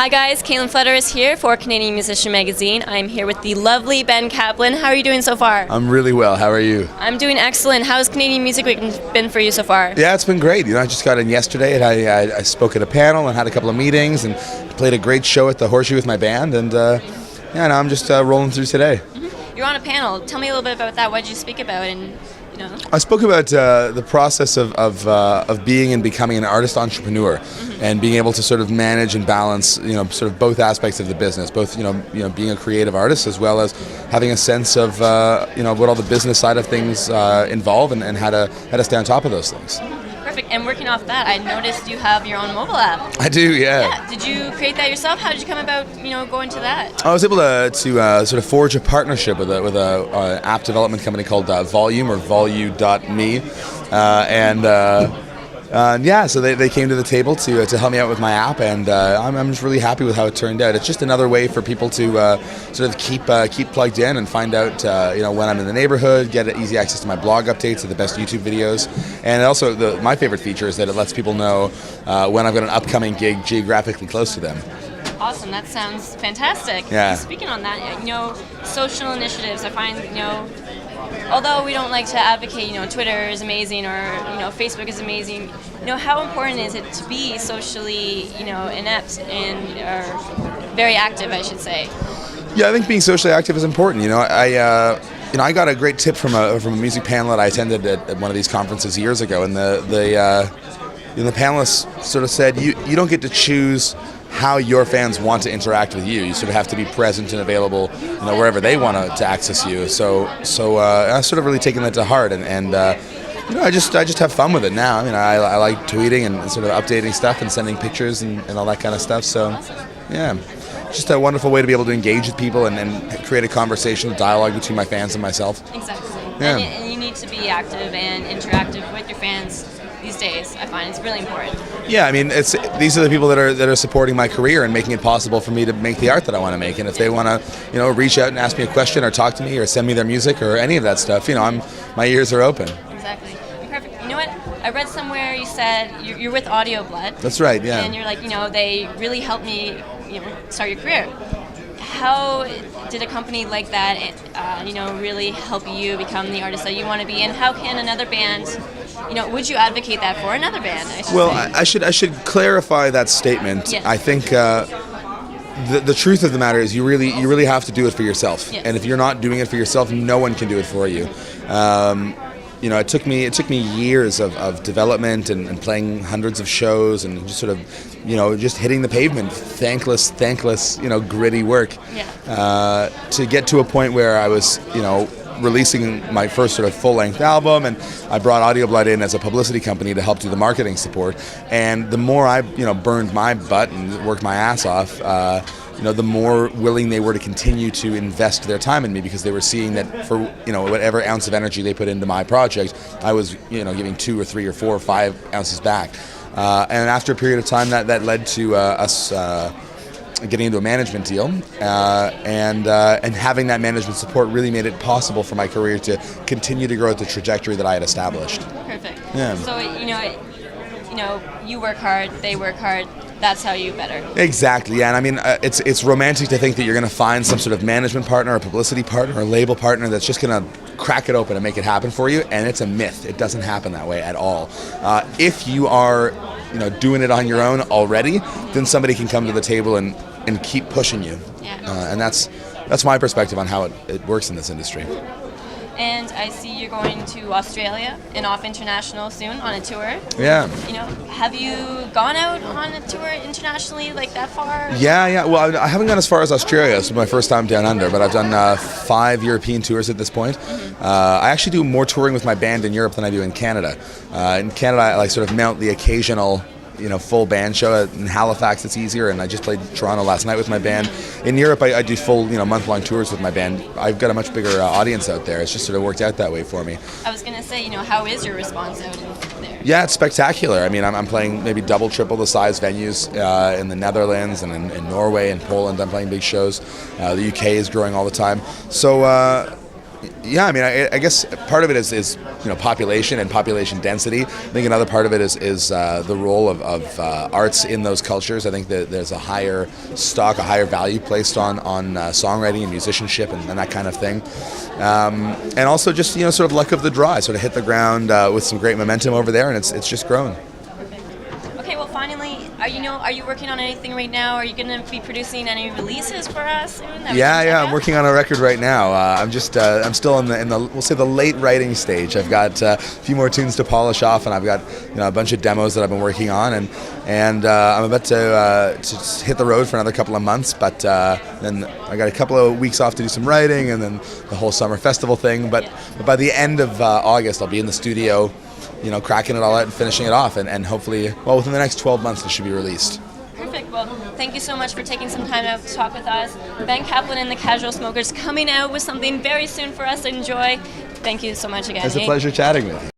Hi guys, Caitlin Flutter is here for Canadian Musician Magazine. I'm here with the lovely Ben Caplan. How are you doing so far? I'm really well. How are you? I'm doing excellent. How's Canadian Music Week been for you so far? Yeah, it's been great. I just got in yesterday and I spoke at a panel and had a couple of meetings and played a great show at the Horseshoe with my band, and now I'm just rolling through today. Mm-hmm. You're on a panel. Tell me a little bit about that. What did you speak about? I spoke about the process of being and becoming an artist entrepreneur, and being able to sort of manage and balance, sort of both aspects of the business, both being a creative artist as well as having a sense of what all the business side of things involve, and how to stay on top of those things. Perfect. And working off that, I noticed you have your own mobile app. I do, yeah. Did you create that yourself? How did you come about, going to that? I was able to sort of forge a partnership with a app development company called Volume, or Volu.me, so they came to the table to help me out with my app, and I'm just really happy with how it turned out. It's just another way for people to sort of keep plugged in and find out when I'm in the neighborhood, get easy access to my blog updates, to the best YouTube videos, and also my favorite feature is that it lets people know when I've got an upcoming gig geographically close to them. Awesome, that sounds fantastic. Yeah. Speaking on that, social initiatives, I find, although we don't like to advocate, Twitter is amazing, or, Facebook is amazing, how important is it to be socially, inept or very active, I should say? Yeah, I think being socially active is important. I got a great tip from a music panel that I attended at one of these conferences years ago, and the panelists sort of said, you don't get to choose how your fans want to interact with you. You sort of have to be present and available, wherever they want to access you. So I've sort of really taken that to heart, and I just have fun with it now. I like tweeting and sort of updating stuff and sending pictures and all that kind of stuff. So, yeah, just a wonderful way to be able to engage with people and create a conversation, a dialogue between my fans and myself. Exactly. Yeah. And you need to be active and interactive with your fans these days. I find it's really important. Yeah, these are the people that are supporting my career and making it possible for me to make the art that I want to make. And if they want to, reach out and ask me a question or talk to me or send me their music or any of that stuff, my ears are open. Exactly. Perfect. You know what? I read somewhere you said you're with Audio Blood. That's right. Yeah. And you're like, they really helped me, start your career. How did a company like that, really help you become the artist that you want to be? And how can another band, would you advocate that for another band? I should clarify that statement. Yes. I think the truth of the matter is you really have to do it for yourself. Yes. And if you're not doing it for yourself, no one can do it for you. It took me years of development and playing hundreds of shows and just sort of, just hitting the pavement, thankless, gritty work, to get to a point where I was, releasing my first sort of full-length album, and I brought Audio Blood in as a publicity company to help do the marketing support. And the more I, burned my butt and worked my ass off, the more willing they were to continue to invest their time in me, because they were seeing that for whatever ounce of energy they put into my project, I was giving 2 or 3 or 4 or 5 ounces back. And after a period of time, that led to us getting into a management deal, and having that management support really made it possible for my career to continue to grow at the trajectory that I had established. Perfect. Yeah. So you work hard, they work hard. That's how you better. Exactly, yeah. And it's romantic to think that you're going to find some sort of management partner, or publicity partner, or label partner that's just going to crack it open and make it happen for you. And it's a myth. It doesn't happen that way at all. If you are, doing it on your own already, then somebody can come to the table and keep pushing you. Yeah. And that's my perspective on how it works in this industry. And I see you're going to Australia and off international soon on a tour. Yeah. Have you gone out on a tour internationally like that far? Yeah. Well, I haven't gone as far as Australia. It's my first time down under, but I've done 5 European tours at this point. Mm-hmm. I actually do more touring with my band in Europe than I do in Canada. In Canada, I sort of mount the occasional full band show. In Halifax, it's easier, and I just played Toronto last night with my band. In Europe, I do full, month-long tours with my band. I've got a much bigger audience out there. It's just sort of worked out that way for me. I was going to say, how is your response out there? Yeah, it's spectacular. I'm playing maybe double, triple the size venues in the Netherlands and in Norway and Poland. I'm playing big shows. The UK is growing all the time. So, Yeah, I mean, I guess part of it is population and population density. I think another part of it is the role of arts in those cultures. I think that there's a higher stock, a higher value placed on songwriting and musicianship and that kind of thing. And also just sort of luck of the draw. I sort of hit the ground with some great momentum over there, and it's just grown. Okay, well, finally, are you working on anything right now? Are you going to be producing any releases for us soon? Yeah, I'm working on a record right now. I'm still in the we'll say the late writing stage. I've got a few more tunes to polish off, and I've got a bunch of demos that I've been working on, and I'm about to hit the road for another couple of months. But then I got a couple of weeks off to do some writing, and then the whole summer festival thing. But by the end of August, I'll be in the studio, cracking it all out and finishing it off, and hopefully, within the next 12 months, it should be released. Perfect. Well, thank you so much for taking some time out to talk with us. Ben Caplan and the Casual Smokers coming out with something very soon for us to enjoy. Thank you so much again. It's a pleasure chatting with you.